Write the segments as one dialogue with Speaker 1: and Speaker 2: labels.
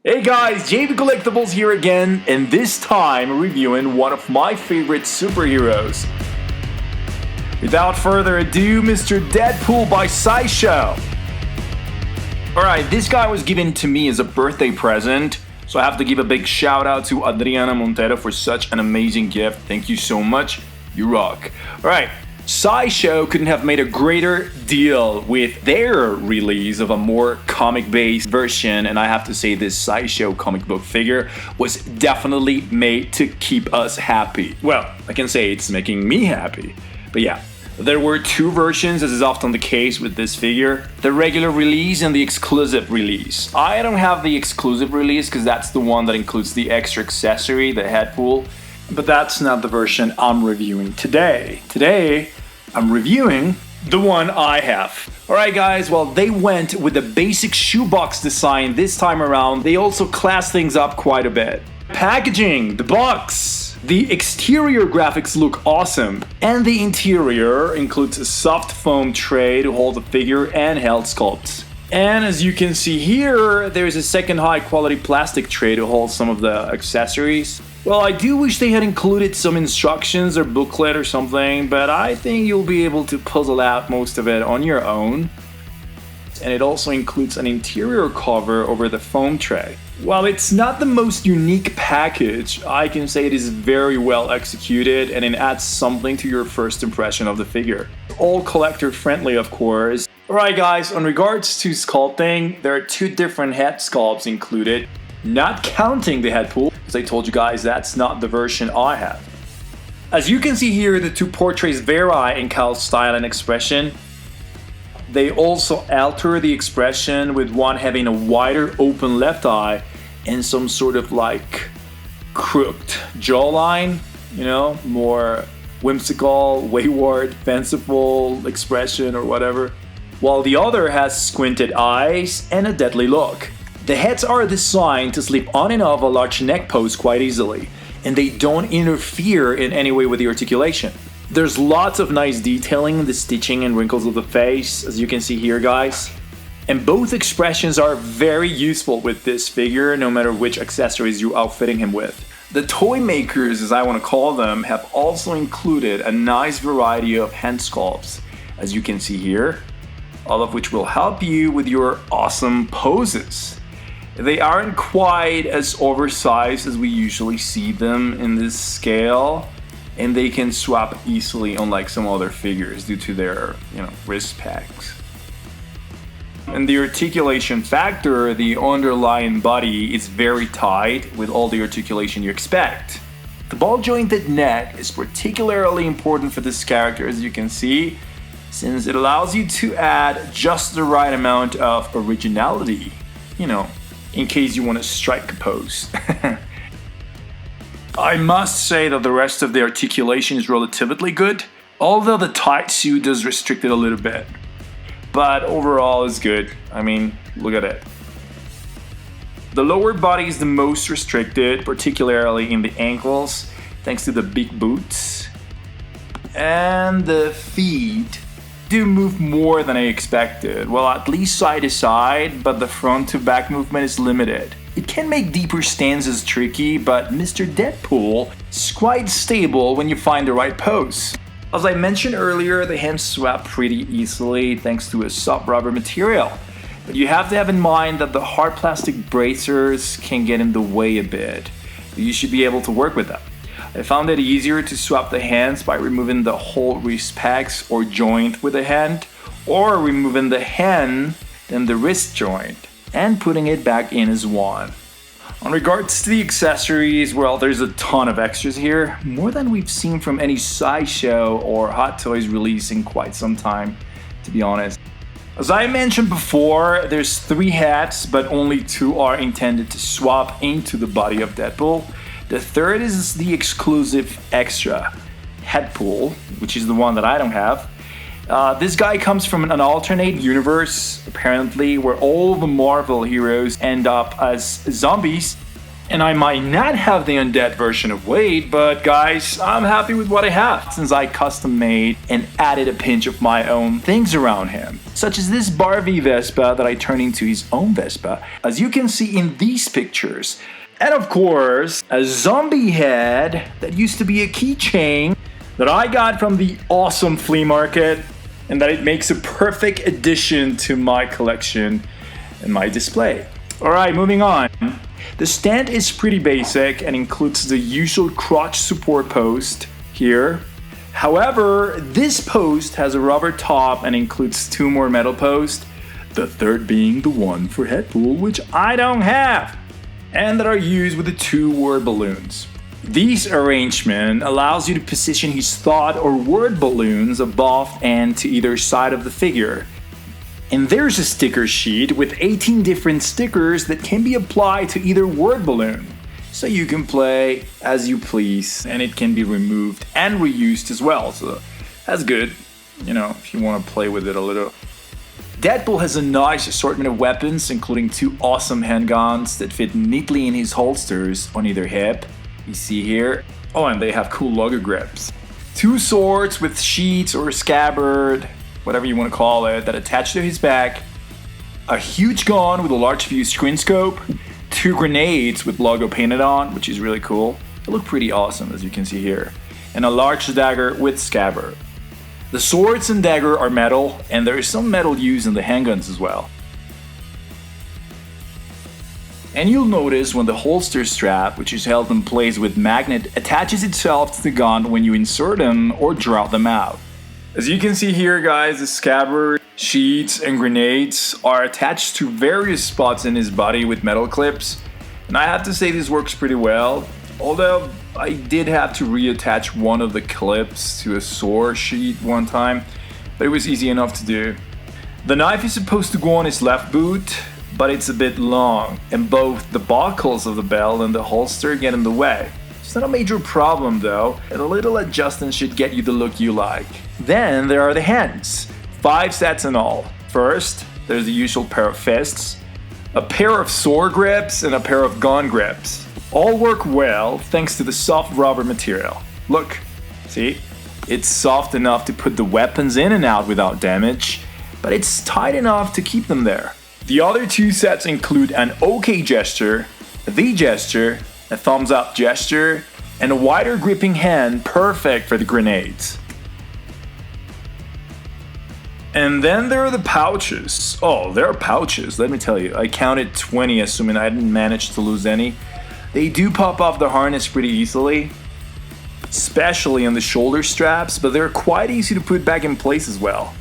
Speaker 1: Hey guys, JB Collectibles here again, and this time reviewing one of my favorite superheroes. Without further ado, Mr. Deadpool by Sideshow. Alright, this guy was given to me as a birthday present, so I have to give a big shout out to Adriana Montero for such an amazing gift. Thank you so much, you rock. Alright. Sideshow couldn't have made a greater deal with their release of a more comic-based version, and I have to say this Sideshow comic book figure was definitely made to keep us happy. Well, I can say it's making me happy. But yeah, there were two versions, as is often the case with this figure. The regular release and the exclusive release. I don't have the exclusive release because that's the one that includes the extra accessory, the head pool. But that's not the version I'm reviewing today. Today, I'm reviewing the one I have. Alright guys, well they went with the basic shoebox design this time around. They also classed things up quite a bit. Packaging, the box. The exterior graphics look awesome. And the interior includes a soft foam tray to hold the figure and held sculpts. And as you can see here, there's a second high quality plastic tray to hold some of the accessories. Well, I do wish they had included some instructions or booklet or something, but I think you'll be able to puzzle out most of it on your own. And it also includes an interior cover over the foam tray. While it's not the most unique package, I can say it is very well executed and it adds something to your first impression of the figure. All collector friendly, of course. Alright guys, on regards to sculpting, there are two different head sculpts included, not counting the head pool, as I told you guys that's not the version I have. As you can see here, the two portraits vary in Cal's style and expression. They also alter the expression, with one having a wider open left eye and some sort of like crooked jawline, you know, more whimsical, wayward, fanciful expression or whatever, while the other has squinted eyes and a deadly look. The heads are designed to slip on and off a large neck pose quite easily, and they don't interfere in any way with the articulation. There's lots of nice detailing in the stitching and wrinkles of the face, as you can see here guys. And both expressions are very useful with this figure, no matter which accessories you're outfitting him with. The toy makers, as I want to call them, have also included a nice variety of hand sculpts, as you can see here, all of which will help you with your awesome poses. They aren't quite as oversized as we usually see them in this scale, and they can swap easily unlike some other figures due to their, wrist pegs. And the articulation factor, the underlying body is very tight with all the articulation you expect. The ball-jointed neck is particularly important for this character, as you can see, since it allows you to add just the right amount of originality, in case you want to strike a pose. I must say that the rest of the articulation is relatively good, although the tight suit does restrict it a little bit. But overall it's good. I mean, look at it. The lower body is the most restricted, particularly in the ankles, thanks to the big boots. And the feet do move more than I expected. Well, at least side to side, but the front to back movement is limited. It can make deeper stances tricky, but Mr. Deadpool is quite stable when you find the right pose. As I mentioned earlier, the hands swap pretty easily thanks to a soft rubber material. But you have to have in mind that the hard plastic bracers can get in the way a bit. You should be able to work with them. I found it easier to swap the hands by removing the whole wrist pegs or joint with the hand, or removing the hand, then the wrist joint, and putting it back in as one. On regards to the accessories, well, there's a ton of extras here, more than we've seen from any Sideshow or Hot Toys release in quite some time, to be honest. As I mentioned before, there's 3 hats, but only 2 are intended to swap into the body of Deadpool. The third is the exclusive extra, head pool, which is the one that I don't have. This guy comes from an alternate universe, apparently, where all the Marvel heroes end up as zombies, And I might not have the undead version of Wade, but guys, I'm happy with what I have, since I custom made and added a pinch of my own things around him, such as this Barbie Vespa that I turned into his own Vespa, as you can see in these pictures. And of course, a zombie head that used to be a keychain that I got from the awesome flea market, and that it makes a perfect addition to my collection and my display. Alright, moving on. The stand is pretty basic and includes the usual crotch support post here. However, this post has a rubber top and includes 2 more metal posts, the third being the one for head pool, which I don't have, and that are used with the 2 word balloons. This arrangement allows you to position his thought or word balloons above and to either side of the figure. And there's a sticker sheet with 18 different stickers that can be applied to either word balloon. So you can play as you please, and it can be removed and reused as well. So that's good, you know, if you want to play with it a little. Deadpool has a nice assortment of weapons, including 2 awesome handguns that fit neatly in his holsters on either hip. You see here. Oh, and they have cool logo grips. 2 swords with sheaths or scabbard, whatever you want to call it, that attach to his back, a huge gun with a large view screen scope, 2 grenades with logo painted on, which is really cool. They look pretty awesome, as you can see here, and a large dagger with scabbard. The swords and dagger are metal, and there is some metal used in the handguns as well. And you'll notice when the holster strap, which is held in place with magnet, attaches itself to the gun when you insert them or drop them out. As you can see here, guys, the scabbard, sheets, and grenades are attached to various spots in his body with metal clips. And I have to say this works pretty well, although I did have to reattach one of the clips to a sword sheet one time, but it was easy enough to do. The knife is supposed to go on his left boot, but it's a bit long, and both the buckles of the belt and the holster get in the way. It's not a major problem though, and a little adjustment should get you the look you like. Then there are the hands, 5 sets in all. First, there's the usual pair of fists, a pair of sword grips, and a pair of gun grips. All work well thanks to the soft rubber material. Look, see? It's soft enough to put the weapons in and out without damage, but it's tight enough to keep them there. The other 2 sets include an OK gesture, a V gesture, a thumbs up gesture, and a wider gripping hand perfect for the grenades. And then there are the pouches. Oh, there are pouches, let me tell you. I counted 20, assuming I didn't manage to lose any. They do pop off the harness pretty easily, especially on the shoulder straps, but they're quite easy to put back in place as well.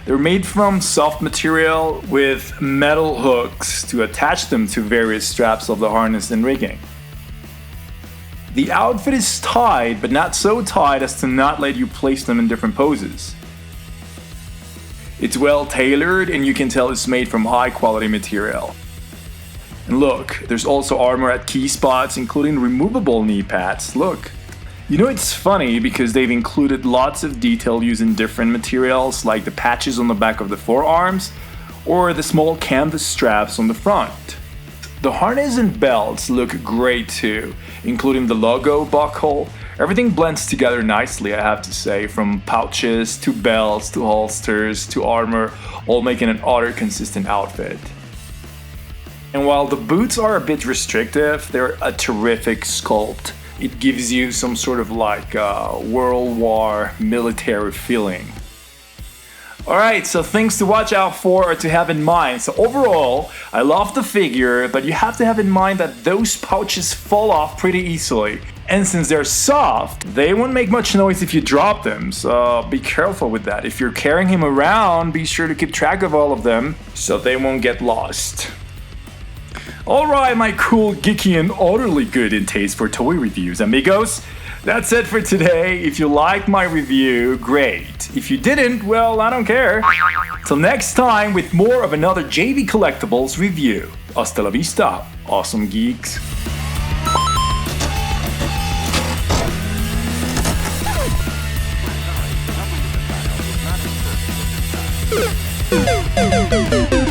Speaker 1: They're made from soft material with metal hooks to attach them to various straps of the harness and rigging. The outfit is tight, but not so tight as to not let you place them in different poses. It's well tailored, and you can tell it's made from high quality material. And look, there's also armor at key spots, including removable knee pads. Look. You know, it's funny because they've included lots of detail using different materials, like the patches on the back of the forearms or the small canvas straps on the front. The harness and belts look great too, including the logo buckle. Everything blends together nicely, I have to say, from pouches to belts to holsters to armor, all making an utter consistent outfit. And while the boots are a bit restrictive, they're a terrific sculpt. It gives you some sort of like World War military feeling. Alright, so things to watch out for or to have in mind. So overall, I love the figure, but you have to have in mind that those pouches fall off pretty easily. And since they're soft, they won't make much noise if you drop them, so be careful with that. If you're carrying him around, be sure to keep track of all of them so they won't get lost. Alright, my cool, geeky, and utterly good in taste for toy reviews, amigos. That's it for today. If you liked my review, great. If you didn't, well, I don't care. Till next time with more of another JV Collectibles review. Hasta la vista, awesome geeks.
Speaker 2: Thank you.